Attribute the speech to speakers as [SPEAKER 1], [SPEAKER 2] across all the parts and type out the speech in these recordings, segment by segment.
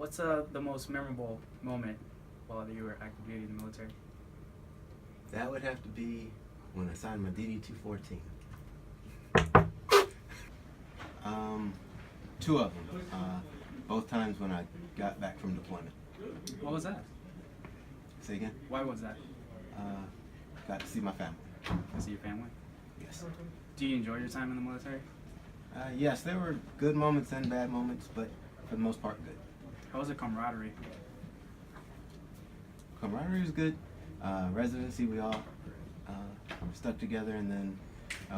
[SPEAKER 1] What's the most memorable moment while you were active duty in the military?
[SPEAKER 2] That would have to be when I signed my DD-214. Two of them. Both times when I got back from deployment.
[SPEAKER 1] What was that?
[SPEAKER 2] Say again?
[SPEAKER 1] Why was that?
[SPEAKER 2] Got to see my family.
[SPEAKER 1] To see your family?
[SPEAKER 2] Yes.
[SPEAKER 1] Do you enjoy your time in the military?
[SPEAKER 2] Yes, there were good moments and bad moments, but for the most part, good.
[SPEAKER 1] How was the camaraderie?
[SPEAKER 2] Camaraderie was good. Residency, we all stuck together, and then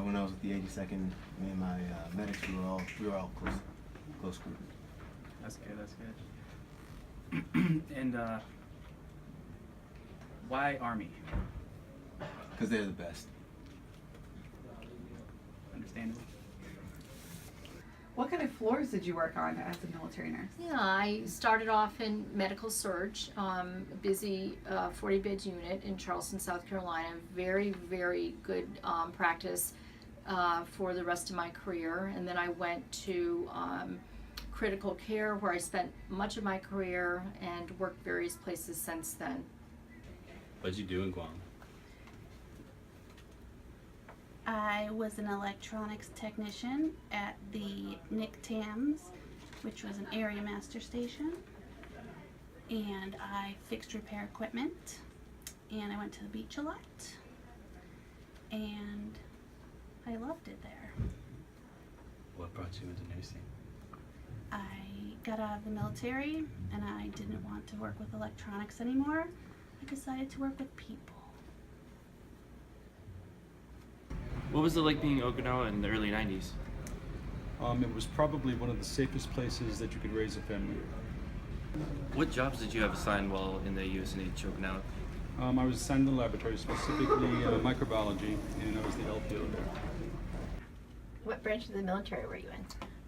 [SPEAKER 2] when I was with the 82nd, me and my medics, we were all close group.
[SPEAKER 1] That's good. That's good. And why Army?
[SPEAKER 2] Because they're the best.
[SPEAKER 1] Understandable.
[SPEAKER 3] What kind of floors did you work on as a military nurse?
[SPEAKER 4] Yeah, I started off in medical surge, busy 40-bed unit in Charleston, South Carolina. Very, very good practice for the rest of my career. And then I went to critical care, where I spent much of my career and worked various places since then.
[SPEAKER 5] What did you do in Guam?
[SPEAKER 6] I was an electronics technician at the NICTAMS, which was an area master station, and I fixed repair equipment, and I went to the beach a lot, and I loved it there.
[SPEAKER 5] What brought you into nursing?
[SPEAKER 6] I got out of the military and I didn't want to work with electronics anymore. I decided to work with people.
[SPEAKER 7] What was it like being in Okinawa in the early 90s?
[SPEAKER 8] It was probably one of the safest places that you could raise a family.
[SPEAKER 7] What jobs did you have assigned while in the USNH Okinawa?
[SPEAKER 8] I was assigned to the laboratory, specifically microbiology, and I was the LPO there.
[SPEAKER 9] What branch of the military were you in?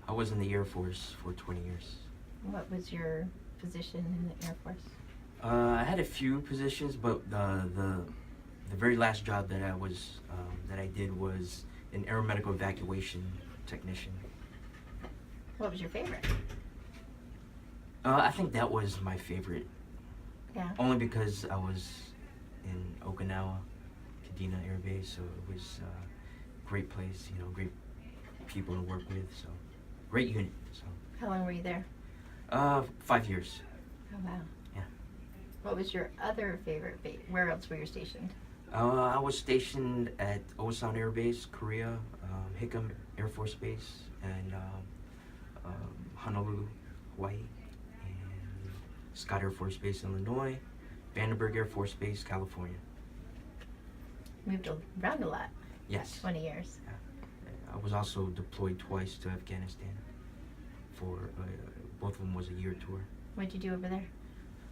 [SPEAKER 10] I was in the Air Force for 20 years.
[SPEAKER 9] What was your position in the Air Force?
[SPEAKER 10] I had a few positions, but the very last job that I did was an aeromedical evacuation technician.
[SPEAKER 9] What was your favorite?
[SPEAKER 10] I think that was my favorite.
[SPEAKER 9] Yeah.
[SPEAKER 10] Only because I was in Okinawa, Kadena Air Base, so it was a great place, great people to work with, so great unit. So.
[SPEAKER 9] How long were you there?
[SPEAKER 10] 5 years.
[SPEAKER 9] Oh, wow.
[SPEAKER 10] Yeah.
[SPEAKER 9] What was your other favorite base? Where else were you stationed?
[SPEAKER 10] I was stationed at Osan Air Base, Korea, Hickam Air Force Base, and Honolulu, Hawaii, and Scott Air Force Base, Illinois, Vandenberg Air Force Base, California.
[SPEAKER 9] Moved around a lot.
[SPEAKER 10] Yes.
[SPEAKER 9] 20 years.
[SPEAKER 10] Yeah. I was also deployed twice to Afghanistan. For both of them was a year tour.
[SPEAKER 9] What'd you do over there?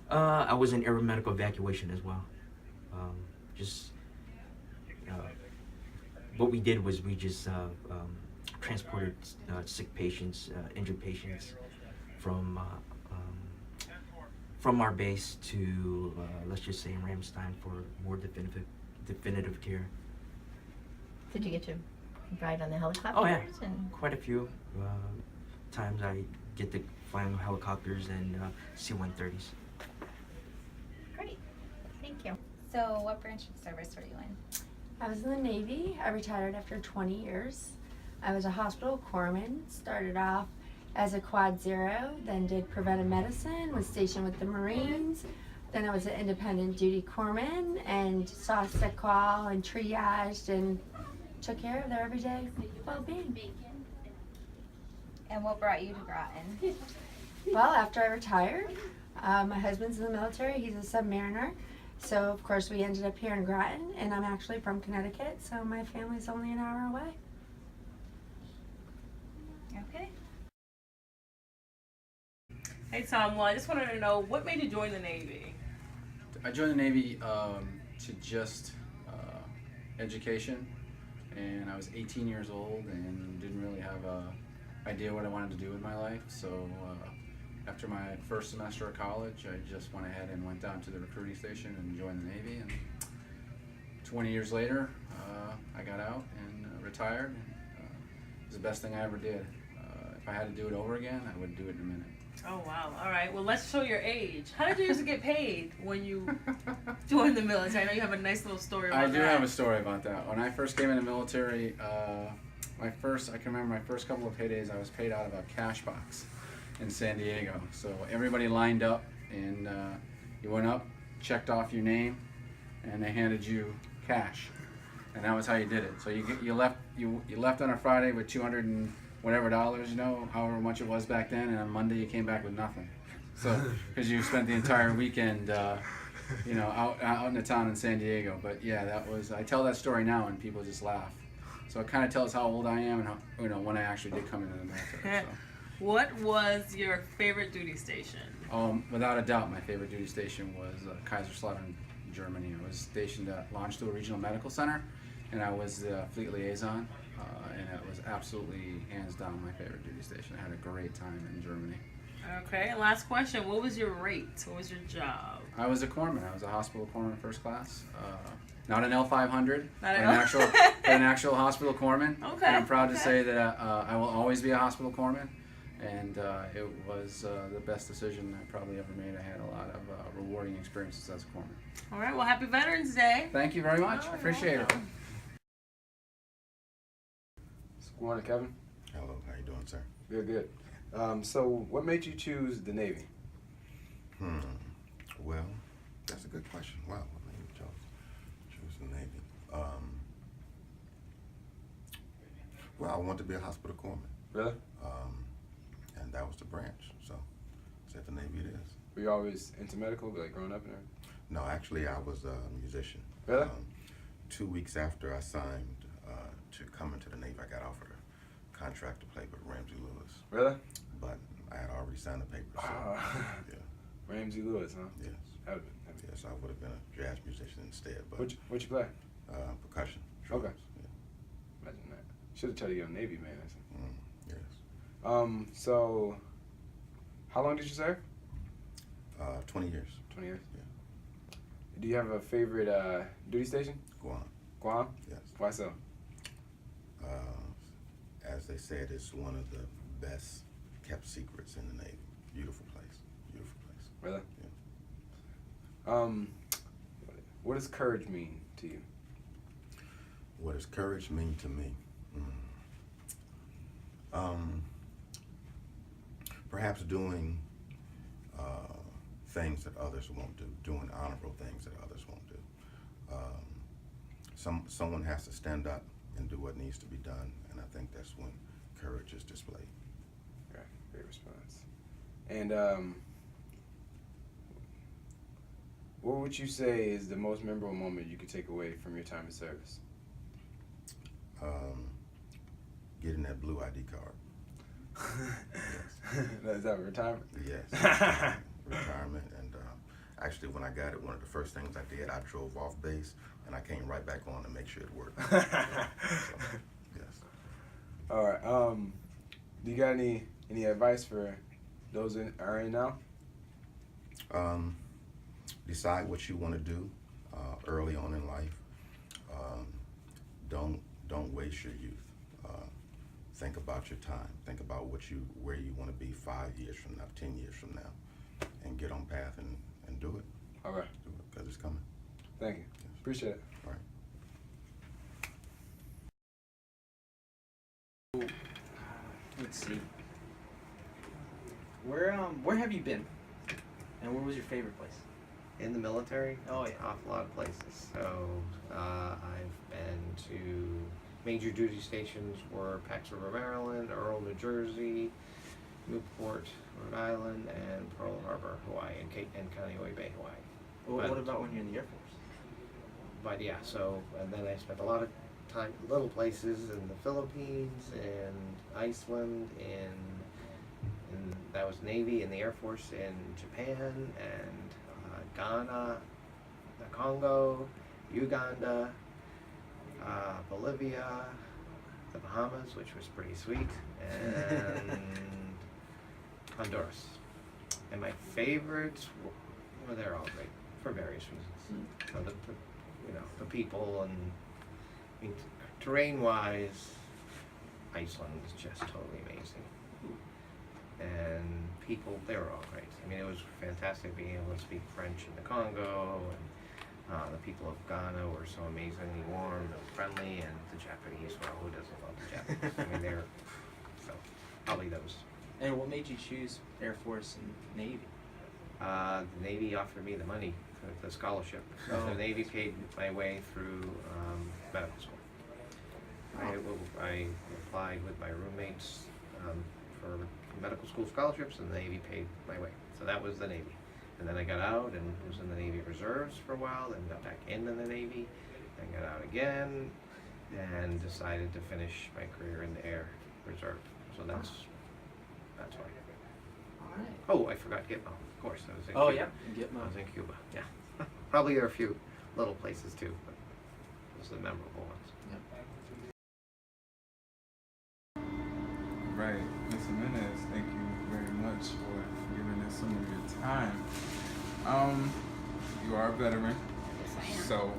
[SPEAKER 10] I was in aeromedical evacuation as well. What we did was we just transported sick patients, injured patients from our base to let's just say Ramstein for more definitive care.
[SPEAKER 9] Did you get to ride on the helicopters?
[SPEAKER 10] Oh yeah,
[SPEAKER 9] and
[SPEAKER 10] quite a few times I get to fly on helicopters and C-130s.
[SPEAKER 9] Great, thank you.
[SPEAKER 11] So what branch of service were you in?
[SPEAKER 12] I was in the Navy. I retired after 20 years. I was a hospital corpsman, started off as a Quad Zero, then did preventive medicine, was stationed with the Marines. Then I was an independent duty corpsman and saw sick call and triaged and took care of their everyday well-being.
[SPEAKER 11] And what brought you to Groton?
[SPEAKER 12] Well, after I retired, my husband's in the military. He's a submariner. So, of course, we ended up here in Groton, and I'm actually from Connecticut, so my family's only an hour away.
[SPEAKER 11] Okay.
[SPEAKER 13] Hey, Tom, well, I just wanted to know, what made you join the Navy?
[SPEAKER 14] I joined the Navy to just education, and I was 18 years old and didn't really have an idea what I wanted to do with my life, so after my first semester of college, I just went ahead and went down to the recruiting station and joined the Navy, and 20 years later, I got out and retired, and it was the best thing I ever did. If I had to do it over again, I would do it in a minute.
[SPEAKER 13] Oh wow! All right. Well, let's show your age. How did you used to get paid when you joined the military? I know you have a nice little story about
[SPEAKER 14] I
[SPEAKER 13] that.
[SPEAKER 14] do have a story about that. When I first came in the military, I can remember my first couple of paydays. I was paid out of a cash box in San Diego. So everybody lined up, and you went up, checked off your name, and they handed you cash, and that was how you did it. So you left on a Friday with 200 and whatever dollars, you know, however much it was back then, and on Monday you came back with nothing. So because you spent the entire weekend, you know, out in the town in San Diego. But yeah, that was. I tell that story now, and people just laugh. So it kind of tells how old I am and how, you know, when I actually did come into the military. So.
[SPEAKER 13] What was your favorite duty station?
[SPEAKER 14] Without a doubt, my favorite duty station was Kaiserslautern, Germany. I was stationed at Landstuhl Regional Medical Center, and I was the fleet liaison, and it was absolutely, hands down, my favorite duty station. I had a great time in Germany.
[SPEAKER 13] Okay, and last question. What was your rate? What was your job?
[SPEAKER 14] I was a corpsman. I was a hospital corpsman first class. Not an L500,
[SPEAKER 13] Not
[SPEAKER 14] an actual hospital corpsman.
[SPEAKER 13] Okay.
[SPEAKER 14] And I'm proud to say that I will always be a hospital corpsman. And it was the best decision I probably ever made. I had a lot of rewarding experiences as a corpsman.
[SPEAKER 13] All right, well, happy Veterans Day.
[SPEAKER 14] Thank you very much. I appreciate it.
[SPEAKER 15] Good morning, Kevin.
[SPEAKER 16] Hello, how you doing, sir?
[SPEAKER 15] Good, good. So what made you choose the Navy?
[SPEAKER 16] Well, that's a good question. Wow, what made you choose the Navy? Well, I wanted to be a hospital corpsman.
[SPEAKER 15] Really?
[SPEAKER 16] And that was the branch, so said the Navy it is.
[SPEAKER 15] Were you always into medical, like growing up and everything?
[SPEAKER 16] No, actually, I was a musician.
[SPEAKER 15] Really?
[SPEAKER 16] 2 weeks after I signed to come into the Navy, I got offered a contract to play with Ramsey Lewis.
[SPEAKER 15] Really?
[SPEAKER 16] But I had already signed the paper, so yeah.
[SPEAKER 15] Ramsey Lewis, huh?
[SPEAKER 16] Yes.
[SPEAKER 15] That would have been.
[SPEAKER 16] Yes, I would have been a jazz musician instead. But
[SPEAKER 15] What'd you play?
[SPEAKER 16] Percussion.
[SPEAKER 15] Okay.
[SPEAKER 16] Yeah.
[SPEAKER 15] Imagine that. Should have tried to get a Navy man.
[SPEAKER 16] Yes.
[SPEAKER 15] So, how long did you serve?
[SPEAKER 16] 20 years.
[SPEAKER 15] 20 years?
[SPEAKER 16] Yeah.
[SPEAKER 15] Do you have a favorite duty station?
[SPEAKER 16] Guam.
[SPEAKER 15] Guam?
[SPEAKER 16] Yes.
[SPEAKER 15] Why so?
[SPEAKER 16] As they said, it's one of the best kept secrets in the Navy. Beautiful place. Beautiful place.
[SPEAKER 15] Really?
[SPEAKER 16] Yeah.
[SPEAKER 15] What does courage mean to you?
[SPEAKER 16] What does courage mean to me? Perhaps doing things that others won't do, doing honorable things that others won't do. Someone has to stand up and do what needs to be done, and I think that's when courage is displayed.
[SPEAKER 15] Okay, great response. And what would you say is the most memorable moment you could take away from your time of service?
[SPEAKER 16] Getting that blue ID card.
[SPEAKER 15] Yes. Is that retirement?
[SPEAKER 16] Yes. Retirement, and actually when I got it, one of the first things I did, I drove off base, and I came right back on to make sure it worked. So, yes.
[SPEAKER 15] All right. Do you got any advice for those that are in now?
[SPEAKER 16] Decide what you want to do early on in life. Don't waste your youth. Think about your time. Think about where you want to be 5 years from now, 10 years from now, and get on path and do it.
[SPEAKER 15] All right.
[SPEAKER 16] Do it because it's coming.
[SPEAKER 15] Thank you.
[SPEAKER 16] Yes.
[SPEAKER 15] Appreciate it.
[SPEAKER 16] All right.
[SPEAKER 1] Let's see. Where have you been? And where was your favorite place?
[SPEAKER 17] In the military?
[SPEAKER 1] Oh,
[SPEAKER 17] An
[SPEAKER 1] yeah.
[SPEAKER 17] awful lot of places. So I've been to major duty stations were Pax River, Maryland, Earl, New Jersey, Newport, Rhode Island, and Pearl Harbor, Hawaii, and Kaneohe Bay, Hawaii.
[SPEAKER 1] What about when you're in the Air Force?
[SPEAKER 17] But yeah, and then I spent a lot of time in little places in the Philippines, in Iceland, in that was Navy, in the Air Force in Japan, and Ghana, the Congo, Uganda, Bolivia, the Bahamas, which was pretty sweet, and Honduras. And my favorites, well, they're all great for various reasons. So the people, and I mean, terrain-wise, Iceland is just totally amazing. and people, they were all great. I mean, it was fantastic being able to speak French in the Congo, and the people of Ghana were so amazingly warm and friendly, and the Japanese, well, who doesn't love the Japanese? I mean, they're, so, probably those.
[SPEAKER 1] And what made you choose Air Force and Navy?
[SPEAKER 17] The Navy offered me the money for the scholarship. So
[SPEAKER 1] Oh.
[SPEAKER 17] the Navy paid my way through medical school. I applied with my roommates for medical school scholarships, and the Navy paid my way. So that was the Navy. And then I got out and was in the Navy Reserves for a while, then got back into the Navy, then got out again, and decided to finish my career in the Air Reserve. So that's why.
[SPEAKER 1] Alright.
[SPEAKER 17] Oh, I forgot Gitmo. Of course, I was in
[SPEAKER 1] Oh,
[SPEAKER 17] Cuba.
[SPEAKER 1] yeah, Gitmo.
[SPEAKER 17] I was in Cuba. Yeah. Probably there are a few little places too, but those are the memorable ones.
[SPEAKER 15] Right, Ms. Jimenez, thank you very much for giving us some of your time. You are a veteran, so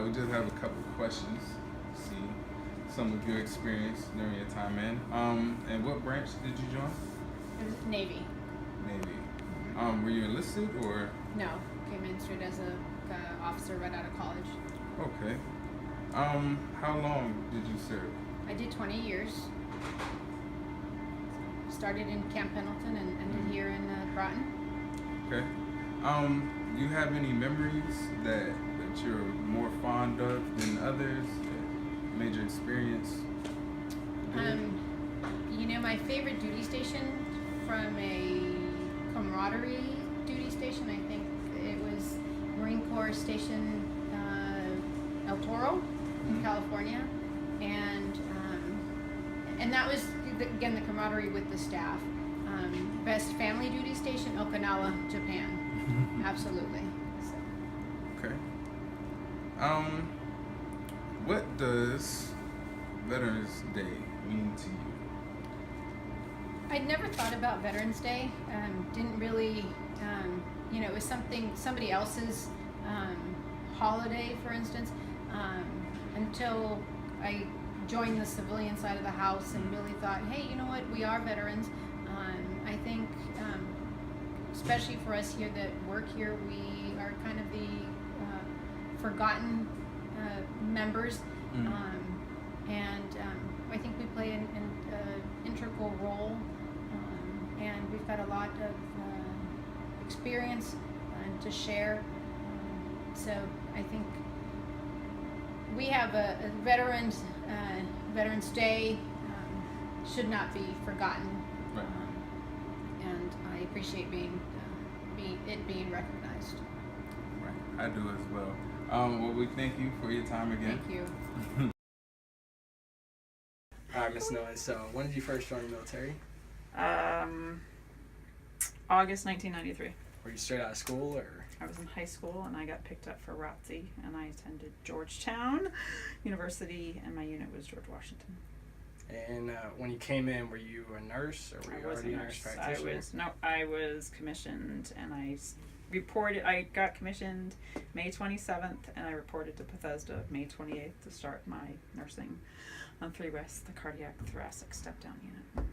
[SPEAKER 15] we just have a couple questions to see some of your experience during your time in. And what branch did you join?
[SPEAKER 18] It was Navy.
[SPEAKER 15] Navy. Were you enlisted or?
[SPEAKER 18] No, came in straight as a officer right out of college.
[SPEAKER 15] Okay. How long did you serve?
[SPEAKER 18] I did 20 years. Started in Camp Pendleton and ended here in Groton.
[SPEAKER 15] Okay. Do you have any memories that you're more fond of than others? Major experience?
[SPEAKER 18] You know, my favorite duty station from a camaraderie duty station, I think it was Marine Corps Station El Toro in California, and that was again the camaraderie with the staff. Best family duty station, Okinawa, Japan. Absolutely. So.
[SPEAKER 15] Okay. What does Veterans Day mean to you?
[SPEAKER 18] I'd never thought about Veterans Day. Didn't really, you know, it was somebody else's holiday, for instance, until I joined the civilian side of the house and really thought, hey, you know what, we are veterans. I think, especially for us here that work here, we are kind of the forgotten members, and I think we play an integral role, and we've got a lot of experience to share. So I think we have a Veterans Day should not be forgotten,
[SPEAKER 15] Right.
[SPEAKER 18] and I appreciate it being recognized.
[SPEAKER 15] Right. I do as well. Well, we thank you for your time again.
[SPEAKER 18] Thank you.
[SPEAKER 1] All right, Miss Noah. So, when did you first join the military?
[SPEAKER 19] August 1993.
[SPEAKER 1] Were you straight out of school, or?
[SPEAKER 19] I was in high school and I got picked up for ROTC, and I attended Georgetown University, and my unit was George Washington.
[SPEAKER 1] And when you came in, were you a nurse, or were you already a nurse practitioner?
[SPEAKER 19] I was commissioned, and I got commissioned May 27th, and I reported to Bethesda May 28th to start my nursing on 3 West, the cardiac thoracic step down unit.